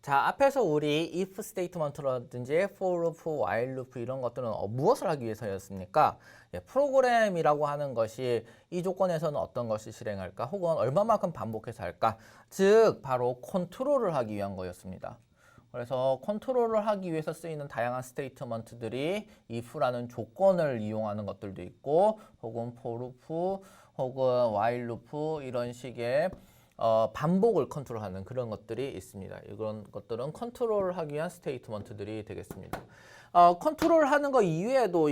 자, 앞에서 우리 if 스테이트먼트라든지 for loop, while loop 이런 것들은 무엇을 하기 위해서였습니까? 예, 프로그램이라고 하는 것이 이 조건에서는 어떤 것을 실행할까? 혹은 얼마만큼 반복해서 할까? 즉, 바로 컨트롤을 하기 위한 거였습니다. 그래서 컨트롤을 하기 위해서 쓰이는 다양한 스테이트먼트들이 if라는 조건을 이용하는 것들도 있고 혹은 for loop, 혹은 while loop 이런 식의 반복을 컨트롤하는 그런 것들이 있습니다. 이런 것들은 컨트롤을 하기 위한 스테이트먼트들이 되겠습니다. 컨트롤하는 거 이외에도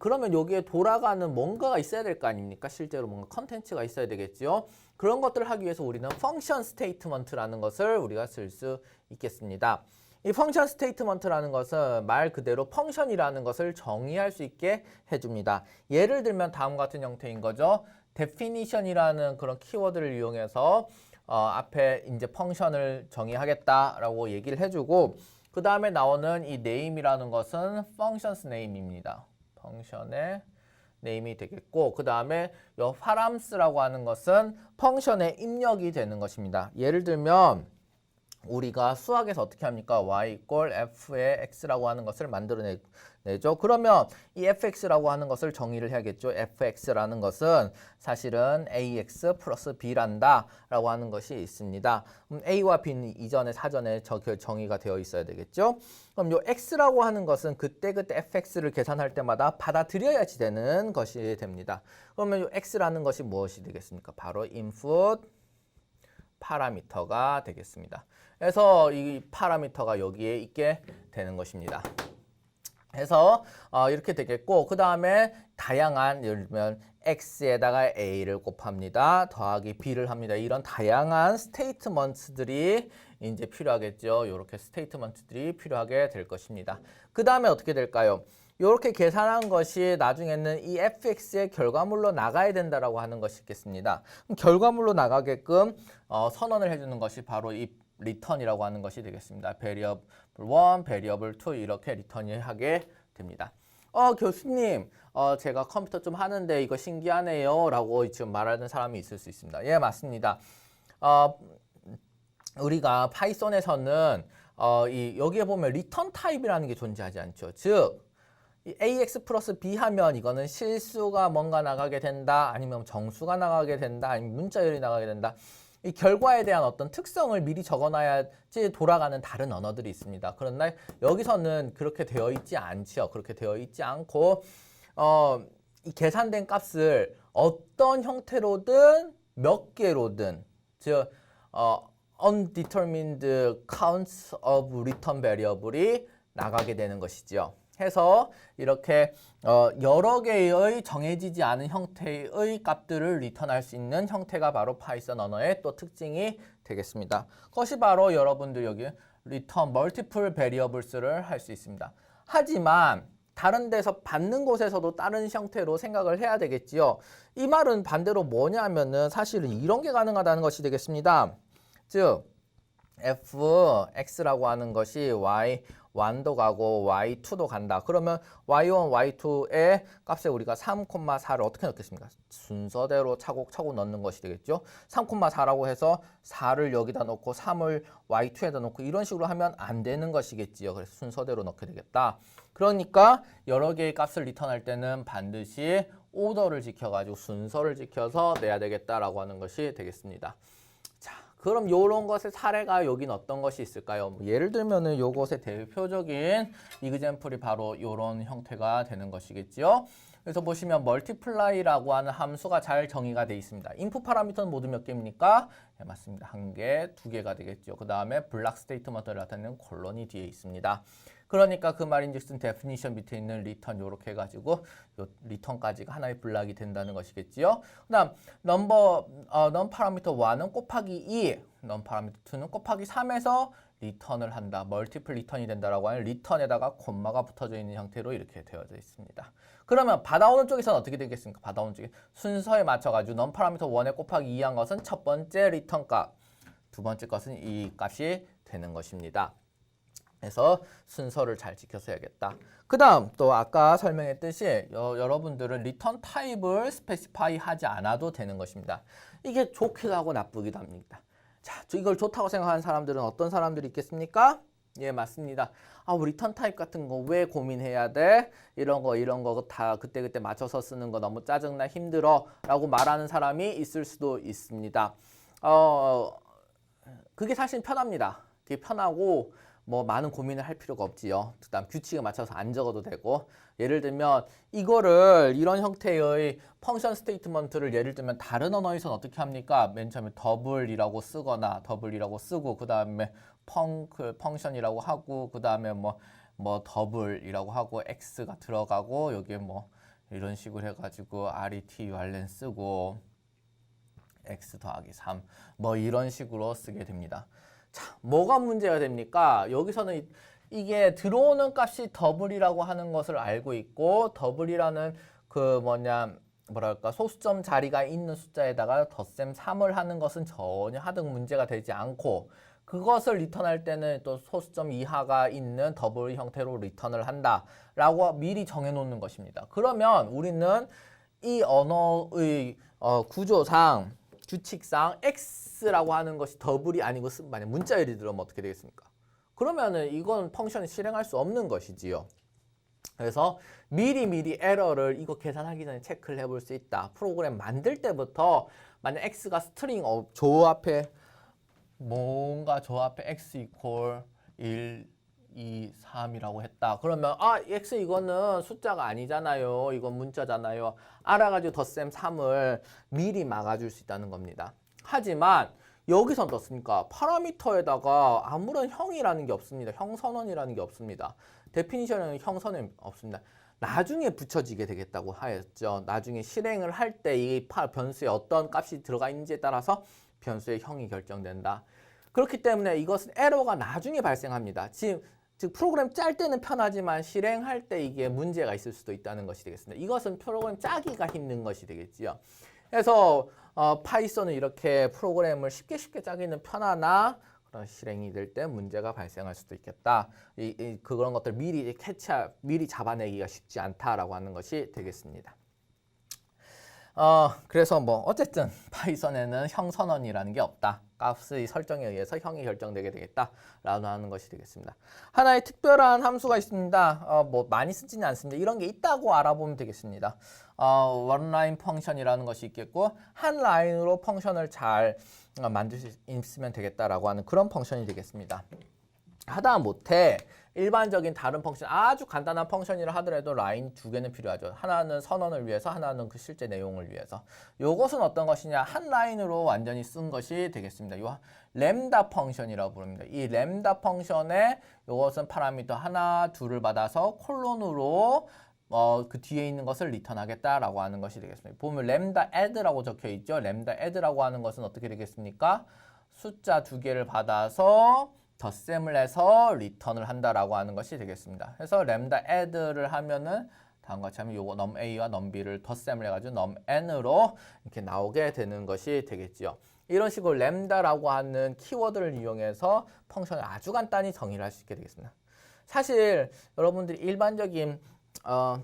그러면 여기에 돌아가는 뭔가가 있어야 될 거 아닙니까? 실제로 뭔가 컨텐츠가 있어야 되겠죠. 그런 것들을 하기 위해서 우리는 펑션 스테이트먼트라는 것을 우리가 쓸 수 있겠습니다. 이 펑션 스테이트먼트라는 것은 말 그대로 펑션이라는 것을 정의할 수 있게 해줍니다. 예를 들면 다음 같은 형태인 거죠. definition이라는 그런 키워드를 이용해서 앞에 이제 펑션을 정의하겠다라고 얘기를 해주고 그 다음에 나오는 이 name이라는 것은 functions name입니다. 펑션의 name이 되겠고 그 다음에 이 params,라고 하는 것은 펑션의 입력이 되는 것입니다. 예를 들면 우리가 수학에서 어떻게 합니까? y = f의 x라고 하는 것을 만들어내죠. 그러면 이 fx라고 하는 것을 정의를 해야겠죠. fx라는 것은 사실은 ax 플러스 b란다 라고 하는 것이 있습니다. a와 b는 이전에 사전에 정의가 되어 있어야 되겠죠. 그럼 요 x라고 하는 것은 그때그때 fx를 계산할 때마다 받아들여야지 되는 것이 됩니다. 그러면 요 x라는 것이 무엇이 되겠습니까? 바로 input 파라미터가 되겠습니다. 그래서 이 파라미터가 여기에 있게 되는 것입니다. 그래서 이렇게 되겠고 그 다음에 다양한 예를 들면 x에다가 a를 곱합니다. 더하기 b를 합니다. 이런 다양한 스테이트먼트들이 이제 필요하겠죠. 이렇게 스테이트먼트들이 필요하게 될 것입니다. 그 다음에 어떻게 될까요? 이렇게 계산한 것이 나중에는 이 fx의 결과물로 나가야 된다라고 하는 것이 있겠습니다. 그럼 결과물로 나가게끔 선언을 해주는 것이 바로 이 return이라고 하는 것이 되겠습니다. variable 1, variable 2 이렇게 return이 하게 됩니다. 교수님, 제가 컴퓨터 좀 하는데 이거 신기하네요 라고 지금 말하는 사람이 있을 수 있습니다. 예, 맞습니다. 우리가 파이썬에서는 여기에 보면 return 타입이라는 게 존재하지 않죠. 즉 ax 플러스 b 하면 이거는 실수가 뭔가 나가게 된다, 아니면 정수가 나가게 된다, 아니면 문자열이 나가게 된다. 이 결과에 대한 어떤 특성을 미리 적어놔야지 돌아가는 다른 언어들이 있습니다. 그러나 여기서는 그렇게 되어 있지 않죠. 그렇게 되어 있지 않고 이 계산된 값을 어떤 형태로든 몇 개로든 즉 undetermined counts of return variable이 나가게 되는 것이죠. 해서 이렇게 여러 개의 정해지지 않은 형태의 값들을 리턴할 수 있는 형태가 바로 파이썬 언어의 또 특징이 되겠습니다. 그것이 바로 여러분들 여기 return multiple variables를 할 수 있습니다. 하지만 다른 데서 받는 곳에서도 다른 형태로 생각을 해야 되겠지요. 이 말은 반대로 뭐냐면은 사실은 이런 게 가능하다는 것이 되겠습니다. 즉 fx라고 하는 것이 y1도 가고 y2도 간다. 그러면 y1, y2의 값에 우리가 3,4를 어떻게 넣겠습니까? 순서대로 차곡차곡 넣는 것이 되겠죠. 3,4라고 해서 4를 여기다 넣고 3을 y2에다 넣고 이런 식으로 하면 안 되는 것이겠지요. 그래서 순서대로 넣게 되겠다. 그러니까 여러 개의 값을 리턴할 때는 반드시 오더를 지켜가지고 순서를 지켜서 내야 되겠다라고 하는 것이 되겠습니다. 자, 그럼 요런 것의 사례가 여긴 어떤 것이 있을까요? 예를 들면은 요것의 대표적인 이그젬플이 바로 요런 형태가 되는 것이겠죠. 그래서 보시면 multiply라고 하는 함수가 잘 정의가 되어 있습니다. 인풋 파라미터는 모두 몇 개입니까? 네, 맞습니다. 한 개, 두 개가 되겠죠. 그 다음에 블락 스테이트먼트를 나타내는 콜론이 뒤에 있습니다. 그러니까 그 말인즉슨 definition 밑에 있는 return 요렇게 해가지고 요 return까지가 하나의 블락이 된다는 것이겠지요. 그다음 non 파라미터 1은 곱하기 2, non 파라미터 2는 곱하기 3에서 return을 한다. multiple return이 된다라고 하는 return에다가 콤마가 붙어져 있는 형태로 이렇게 되어져 있습니다. 그러면 받아오는 쪽에서는 어떻게 되겠습니까? 받아오는 쪽에 순서에 맞춰가지고 non 파라미터 1에 곱하기 2한 것은 첫 번째 return 값, 두 번째 것은 이 값이 되는 것입니다. 그래서 순서를 잘 지켜서 해야겠다. 그 다음 또 아까 설명했듯이 여러분들은 리턴 타입을 스페시파이 하지 않아도 되는 것입니다. 이게 좋기도 하고 나쁘기도 합니다. 자, 이걸 좋다고 생각하는 사람들은 어떤 사람들이 있겠습니까? 예, 맞습니다. 아, 리턴 타입 같은 거 왜 고민해야 돼? 이런 거 다 그때그때 맞춰서 쓰는 거 너무 짜증나 힘들어 라고 말하는 사람이 있을 수도 있습니다. 그게 사실 편합니다. 그게 편하고 뭐 많은 고민을 할 필요가 없지요. 그다음 규칙에 맞춰서 안 적어도 되고 예를 들면 이거를 이런 형태의 펑션 스테이트먼트를 예를 들면 다른 언어에서는 어떻게 합니까? 맨 처음에 더블이라고 쓰거나 더블이라고 쓰고 그 다음에 펑션이라고 하고 그 다음에 뭐 더블이라고 하고 x가 들어가고 여기에 뭐 이런 식으로 해가지고 RETURLN 쓰고 x 더하기 3 뭐 이런 식으로 쓰게 됩니다. 자, 뭐가 문제가 됩니까? 여기서는 이게 들어오는 값이 더블이라고 하는 것을 알고 있고 더블이라는 뭐랄까 소수점 자리가 있는 숫자에다가 덧셈 3을 하는 것은 전혀 하등 문제가 되지 않고 그것을 리턴할 때는 또 소수점 이하가 있는 더블 형태로 리턴을 한다라고 미리 정해놓는 것입니다. 그러면 우리는 이 언어의 구조상 규칙상 x라고 하는 것이 더블이 아니고 만약 문자 예를 들면 어떻게 되겠습니까? 그러면은 이건 펑션이 실행할 수 없는 것이지요. 그래서 미리 에러를 이거 계산하기 전에 체크를 해볼 수 있다. 프로그램 만들 때부터 만약 x가 스트링 조합해 x 이퀄 1, 2, 3이라고 했다. 그러면 x 이거는 숫자가 아니잖아요. 이건 문자잖아요. 알아가지고 덧셈 3을 미리 막아줄 수 있다는 겁니다. 하지만 여기선 어떻습니까? 파라미터에다가 아무런 형이라는 게 없습니다. 형선언이라는 게 없습니다. 데피니션에는 형선언이 없습니다. 나중에 붙여지게 되겠다고 하였죠. 나중에 실행을 할 때 이 변수에 어떤 값이 들어가 있는지에 따라서 변수의 형이 결정된다. 그렇기 때문에 이것은 에러가 나중에 발생합니다. 즉 프로그램 짤 때는 편하지만 실행할 때 이게 문제가 있을 수도 있다는 것이 되겠습니다. 이것은 프로그램 짜기가 힘든 것이 되겠지요. 그래서 파이썬은 이렇게 프로그램을 쉽게 짜기는 편하나 그런 실행이 될 때 문제가 발생할 수도 있겠다. 그런 것들 미리 잡아내기가 쉽지 않다라고 하는 것이 되겠습니다. 그래서 어쨌든 파이썬에는 형선언이라는 게 없다. 값의 설정에 의해서 형이 결정되게 되겠다라고 하는 것이 되겠습니다. 하나의 특별한 함수가 있습니다. 많이 쓰지는 않습니다. 이런 게 있다고 알아보면 되겠습니다. 원라인 펑션이라는 것이 있겠고 한 라인으로 펑션을 잘 만들 수 있으면 되겠다라고 하는 그런 펑션이 되겠습니다. 하다못해 일반적인 다른 펑션, 아주 간단한 펑션이라 하더라도 라인 2개는 필요하죠. 하나는 선언을 위해서, 하나는 그 실제 내용을 위해서. 요것은 어떤 것이냐? 한 라인으로 완전히 쓴 것이 되겠습니다. 요 램다 펑션이라고 부릅니다. 이 램다 펑션에 요것은 파라미터 하나, 둘을 받아서 콜론으로 그 뒤에 있는 것을 리턴하겠다라고 하는 것이 되겠습니다. 보면 램다 add라고 적혀 있죠. 램다 add라고 하는 것은 어떻게 되겠습니까? 숫자 2개를 받아서 덧셈을 해서 리턴을 한다라고 하는 것이 되겠습니다. 그래서 램다 add를 하면은 다음과 같이 하면 요거 numA와 numB를 덧셈을 해가지고 numN으로 이렇게 나오게 되는 것이 되겠지요. 이런 식으로 램다라고 하는 키워드를 이용해서 펑션을 아주 간단히 정의를 할 수 있게 되겠습니다. 사실 여러분들이 일반적인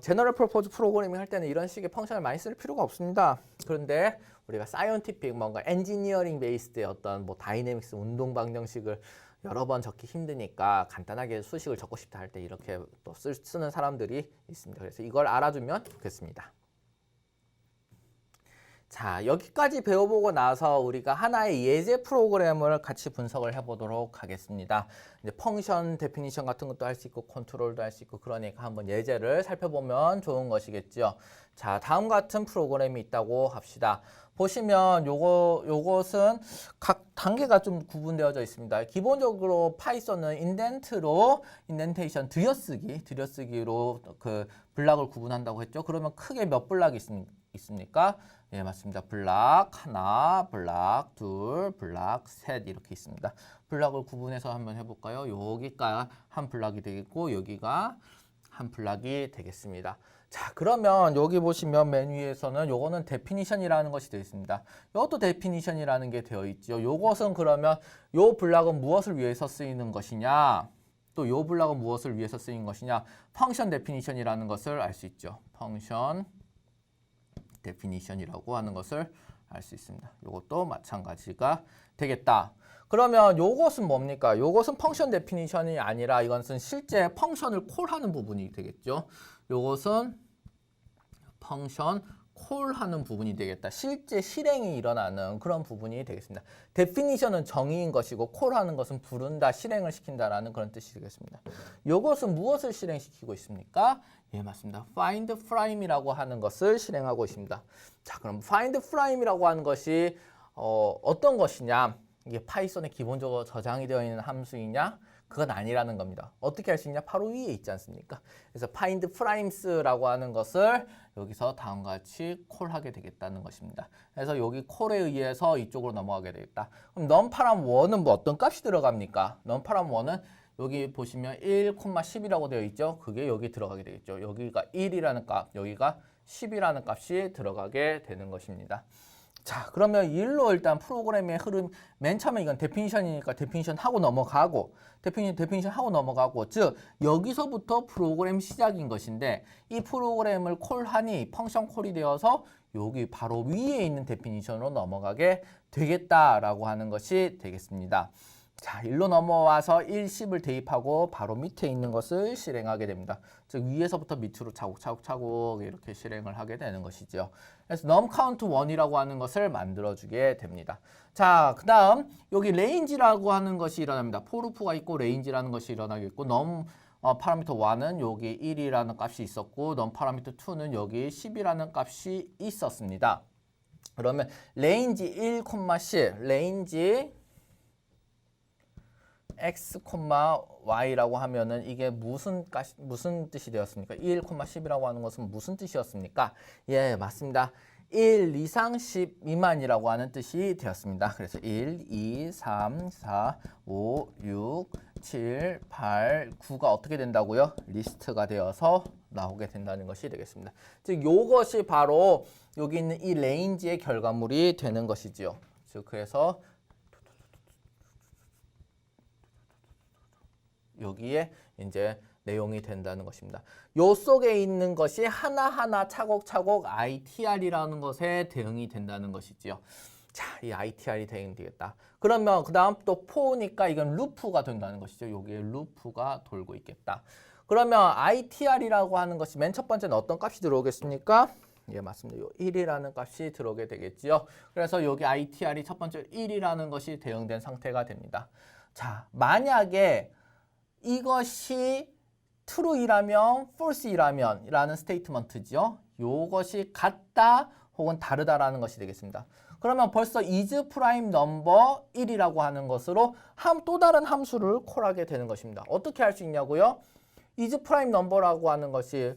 제너럴 퍼포즈 프로그래밍 할 때는 이런 식의 펑션을 많이 쓸 필요가 없습니다. 그런데 우리가 사이언티픽 뭔가 엔지니어링 베이스드의 어떤 다이내믹스 운동 방정식을 여러 번 적기 힘드니까 간단하게 수식을 적고 싶다 할 때 이렇게 또 쓰는 사람들이 있습니다. 그래서 이걸 알아두면 좋겠습니다. 자, 여기까지 배워보고 나서 우리가 하나의 예제 프로그램을 같이 분석을 해보도록 하겠습니다. 이제 펑션 데피니션 같은 것도 할 수 있고 컨트롤도 할 수 있고 그러니까 한번 예제를 살펴보면 좋은 것이겠죠. 자, 다음 같은 프로그램이 있다고 합시다. 보시면 요것은 각 단계가 좀 구분되어져 있습니다. 기본적으로 파이썬은 인덴테이션 들여쓰기로 그 블락을 구분한다고 했죠. 그러면 크게 몇 블락이 있습니까? 예, 맞습니다. 블락 하나, 블락 둘, 블락 셋 이렇게 있습니다. 블락을 구분해서 한번 해볼까요? 여기가 한 블락이 되겠고 여기가 한 블락이 되겠습니다. 자, 그러면 여기 보시면 맨 위에서는 요거는 데피니션이라는 것이 되어 있습니다. 이것도 데피니션이라는 게 되어 있죠. 요것은 그러면 요 블락은 무엇을 위해서 쓰이는 것이냐? 또 요 블락은 무엇을 위해서 쓰인 것이냐? 펑션 데피니션이라는 것을 알 수 있죠. 펑션 데피니션이라고 하는 것을 알 수 있습니다. 이것도 마찬가지가 되겠다. 그러면 요것은 뭡니까? 요것은 펑션 데피니션이 아니라 이것은 실제 펑션을 콜하는 부분이 되겠죠. 요것은 펑션 콜하는 부분이 되겠다. 실제 실행이 일어나는 그런 부분이 되겠습니다. 데피니션은 정의인 것이고 콜하는 것은 부른다, 실행을 시킨다라는 그런 뜻이 되겠습니다. 이것은 무엇을 실행시키고 있습니까? 예, 맞습니다. find prime이라고 하는 것을 실행하고 있습니다. 자, 그럼 find prime이라고 하는 것이 어떤 것이냐? 이게 파이썬에 기본적으로 저장이 되어 있는 함수이냐? 그건 아니라는 겁니다. 어떻게 할 수 있냐? 바로 위에 있지 않습니까? 그래서 find primes라고 하는 것을 여기서 다음과 같이 콜하게 되겠다는 것입니다. 그래서 여기 콜에 의해서 이쪽으로 넘어가게 되겠다. 그럼 numParam 1은 뭐 어떤 값이 들어갑니까? numParam 1은 여기 보시면 1,10이라고 되어 있죠? 그게 여기 들어가게 되겠죠. 여기가 1이라는 값, 여기가 10이라는 값이 들어가게 되는 것입니다. 자, 그러면 일로 일단 프로그램의 흐름, 맨 처음에 이건 데피니션이니까 데피니션 하고 넘어가고, 데피니션 하고 넘어가고, 즉 여기서부터 프로그램 시작인 것인데 이 프로그램을 콜하니 펑션 콜이 되어서 여기 바로 위에 있는 데피니션으로 넘어가게 되겠다라고 하는 것이 되겠습니다. 자, 일로 넘어와서 1, 10을 대입하고 바로 밑에 있는 것을 실행하게 됩니다. 즉 위에서부터 밑으로 차곡차곡 이렇게 실행을 하게 되는 것이죠. 그래서 numCount 1이라고 하는 것을 만들어주게 됩니다. 자, 그 다음 여기 range라고 하는 것이 일어납니다. forloop가 있고 range라는 것이 일어나겠고 num 파라미터 1은 여기 1이라는 값이 있었고 num 파라미터 2는 여기 10이라는 값이 있었습니다. 그러면 range 1,10 range x, y라고 하면은 이게 무슨 뜻이 되었습니까? 1,10이라고 하는 것은 무슨 뜻이었습니까? 예, 맞습니다. 1 이상 10 미만이라고 하는 뜻이 되었습니다. 그래서 1, 2, 3, 4, 5, 6, 7, 8, 9가 어떻게 된다고요? 리스트가 되어서 나오게 된다는 것이 되겠습니다. 즉 이것이 바로 여기 있는 이 레인지의 결과물이 되는 것이지요. 즉 그래서 여기에 이제 내용이 된다는 것입니다. 요 속에 있는 것이 하나하나 차곡차곡 ITR이라는 것에 대응이 된다는 것이지요. 자, 이 ITR이 대응되겠다. 그러면 그 다음 또 for니까 이건 루프가 된다는 것이죠. 여기에 루프가 돌고 있겠다. 그러면 ITR이라고 하는 것이 맨 첫 번째는 어떤 값이 들어오겠습니까? 예, 맞습니다. 요 1이라는 값이 들어오게 되겠지요. 그래서 여기 ITR이 첫 번째 1이라는 것이 대응된 상태가 됩니다. 자, 만약에 이것이 true이라면 false이라면 라는 스테이트먼트죠. 요것이 같다 혹은 다르다라는 것이 되겠습니다. 그러면 벌써 is prime number 1이라고 하는 것으로 또 다른 함수를 콜하게 되는 것입니다. 어떻게 할 수 있냐고요? is prime number라고 하는 것이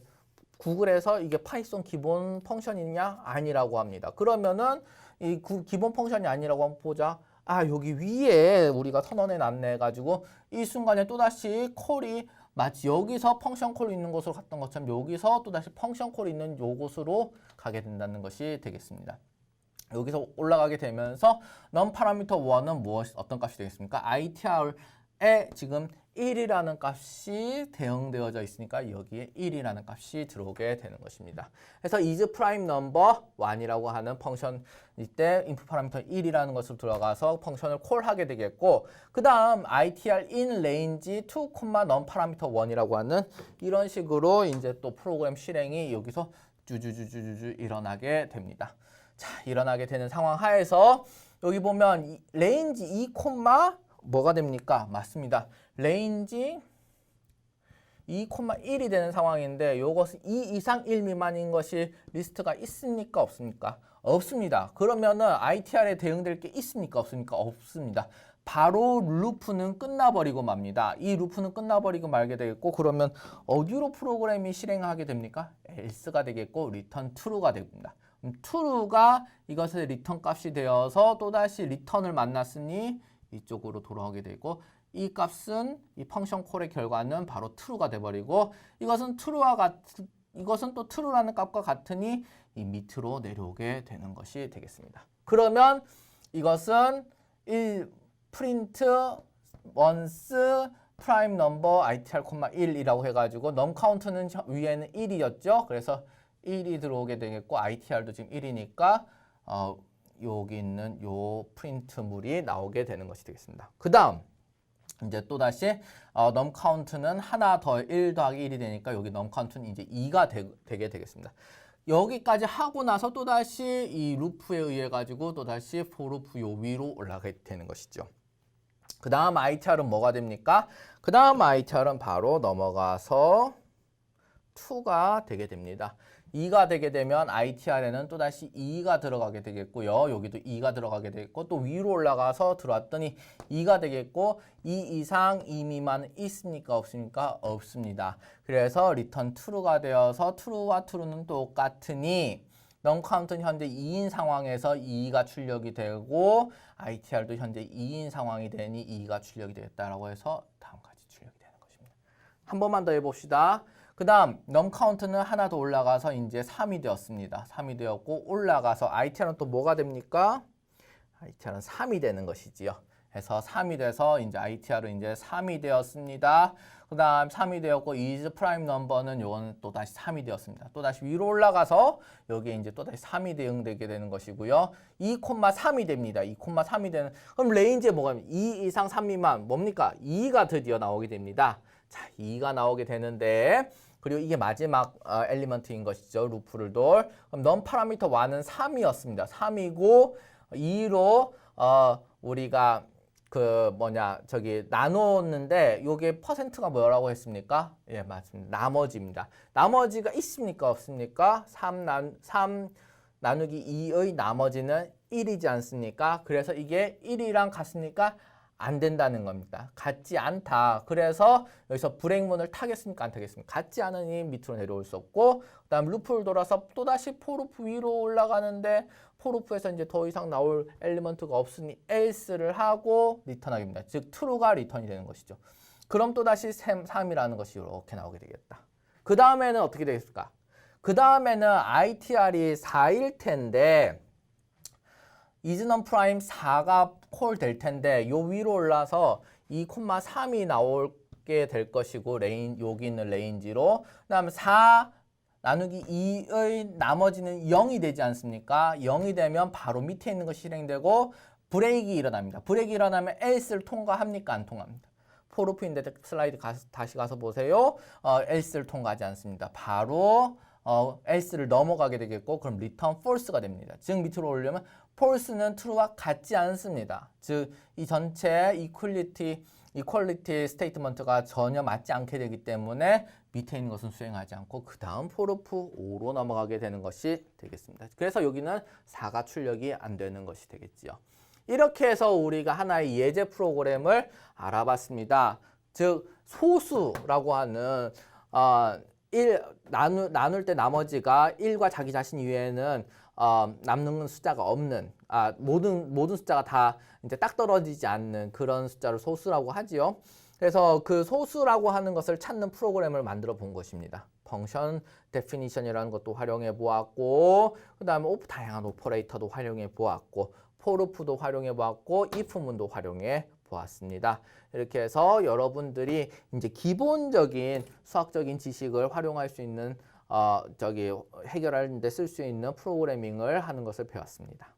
구글에서 이게 파이썬 기본 펑션이냐? 아니라고 합니다. 그러면은 이 기본 펑션이 아니라고 한번 보자. 아, 여기 위에 우리가 선언해 놨네 가지고 이 순간에 또다시 콜이 마치 여기서 펑션 콜이 있는 곳으로 갔던 것처럼 여기서 또다시 펑션 콜이 있는 요곳으로 가게 된다는 것이 되겠습니다. 여기서 올라가게 되면서 num 파라미터 1은 어떤 값이 되겠습니까? ITR에 지금 1이라는 값이 대응되어져 있으니까 여기에 1이라는 값이 들어오게 되는 것입니다. 그래서 is prime number 1이라고 하는 펑션 이때 input 파라미터 1이라는 것을 들어가서 펑션을 콜하게 되겠고 그 다음 ITR in range 2, num 파라미터 1이라고 하는 이런 식으로 이제 또 프로그램 실행이 여기서 쭈쭈쭈쭈쭈 일어나게 됩니다. 자, 일어나게 되는 상황 하에서 여기 보면 range 2, 뭐가 됩니까? 맞습니다. range 2,1이 되는 상황인데 이것은 2 이상 1 미만인 것이 리스트가 있습니까? 없습니까? 없습니다. 그러면은 ITR에 대응될 게 있습니까? 없습니까? 없습니다. 바로 루프는 끝나버리고 맙니다. 이 루프는 끝나버리고 말게 되겠고 그러면 어디로 프로그램이 실행하게 됩니까? else가 되겠고 return true가 됩니다. true가 이것의 리턴 값이 되어서 또다시 리턴을 만났으니 이쪽으로 돌아오게 되고 이 값은 이 펑션 콜의 결과는 바로 true가 돼버리고 이것은 또 true라는 값과 같으니 이 밑으로 내려오게 되는 것이 되겠습니다. 그러면 이것은 print once prime number ITR, 1이라고 해가지고 num count는 위에는 1이었죠. 그래서 1이 들어오게 되겠고 ITR도 지금 1이니까 여기 있는 요 프린트물이 나오게 되는 것이 되겠습니다. 그 다음 이제 또다시 num count는 하나 더 1 더하기 1이 되니까 여기 num count는 이제 2가 되게 되겠습니다. 여기까지 하고 나서 또다시 이 루프에 의해 가지고 또다시 for loop 요 위로 올라가게 되는 것이죠. 그 다음 ITR은 뭐가 됩니까? 그 다음 ITR은 바로 넘어가서 2가 되게 됩니다. 2가 되게 되면 ITR에는 또다시 2가 들어가게 되겠고요. 여기도 2가 들어가게 되겠고 또 위로 올라가서 들어왔더니 2가 되겠고 2 이상 2 미만 있습니까? 없습니까? 없습니다. 그래서 return true가 되어서 true와 true는 똑같으니 num count는 현재 2인 상황에서 2가 출력이 되고 ITR도 현재 2인 상황이 되니 2가 출력이 되겠다라고 해서 다음까지 출력이 되는 것입니다. 한 번만 더 해봅시다. 그 다음 num count는 하나 더 올라가서 이제 3이 되었습니다. 3이 되었고 올라가서 ITR은 또 뭐가 됩니까? ITR은 3이 되는 것이지요. 그래서 3이 돼서 이제 ITR은 이제 3이 되었습니다. 그 다음 3이 되었고 is prime number는 요거는 또 다시 3이 되었습니다. 또 다시 위로 올라가서 여기에 이제 또 다시 3이 대응되게 되는 것이고요. 2,3이 됩니다. 2,3이 되는 그럼 레인지에 뭐가 2 이상 3 미만 뭡니까? 2가 드디어 나오게 됩니다. 자, 2가 나오게 되는데 그리고 이게 마지막 엘리먼트인 것이죠. 루프를 돌. 그럼 num 파라미터 1은 3이었습니다. 3이고 2로 우리가 저기 나눴는데 요게 퍼센트가 뭐라고 했습니까? 예, 맞습니다. 나머지입니다. 나머지가 있습니까? 없습니까? 3 나누기 2의 나머지는 1이지 않습니까? 그래서 이게 1이랑 같습니까? 안 된다는 겁니다. 같지 않다. 그래서 여기서 브레이크문을 타겠습니까? 안 타겠습니까? 같지 않으니 밑으로 내려올 수 없고 그 다음 루프를 돌아서 또다시 포루프 위로 올라가는데 포루프에서 이제 더 이상 나올 엘리먼트가 없으니 else를 하고 리턴하게 됩니다. 즉 true가 리턴이 되는 것이죠. 그럼 또다시 3이라는 것이 이렇게 나오게 되겠다. 그 다음에는 어떻게 되겠을까? 그 다음에는 ITR이 4일 텐데 is num prime 4가 콜 될 텐데 요 위로 올라서 2,3이 나오게 될 것이고 여기 있는 레인지로 그다음에 4 나누기 2의 나머지는 0이 되지 않습니까? 0이 되면 바로 밑에 있는 것이 실행되고 브레이크가 일어납니다. 브레이크가 일어나면 else를 통과합니까? 안 통합니다. 포르프인데 슬라이드 다시 가서 보세요. else를 통과하지 않습니다. 바로 else를 넘어가게 되겠고 그럼 return false가 됩니다. 즉 밑으로 올리면 false는 true와 같지 않습니다. 즉 이 전체 equality 스테이트먼트가 전혀 맞지 않게 되기 때문에 밑에 있는 것은 수행하지 않고 그 다음 포르프 5로 넘어가게 되는 것이 되겠습니다. 그래서 여기는 4가 출력이 안 되는 것이 되겠지요. 이렇게 해서 우리가 하나의 예제 프로그램을 알아봤습니다. 즉 소수라고 하는 나눌 때 나머지가 1과 자기 자신 이외에는 남는 숫자가 없는 모든 숫자가 다 이제 딱 떨어지지 않는 그런 숫자를 소수라고 하지요. 그래서 그 소수라고 하는 것을 찾는 프로그램을 만들어 본 것입니다. 펑션 데피니션이라는 것도 활용해 보았고 그 다음에 다양한 오퍼레이터도 활용해 보았고 포르프도 활용해 보았고 if문도 활용해 보았습니다. 이렇게 해서 여러분들이 이제 기본적인 수학적인 지식을 활용할 수 있는 해결하는 데 쓸 수 있는 프로그래밍을 하는 것을 배웠습니다.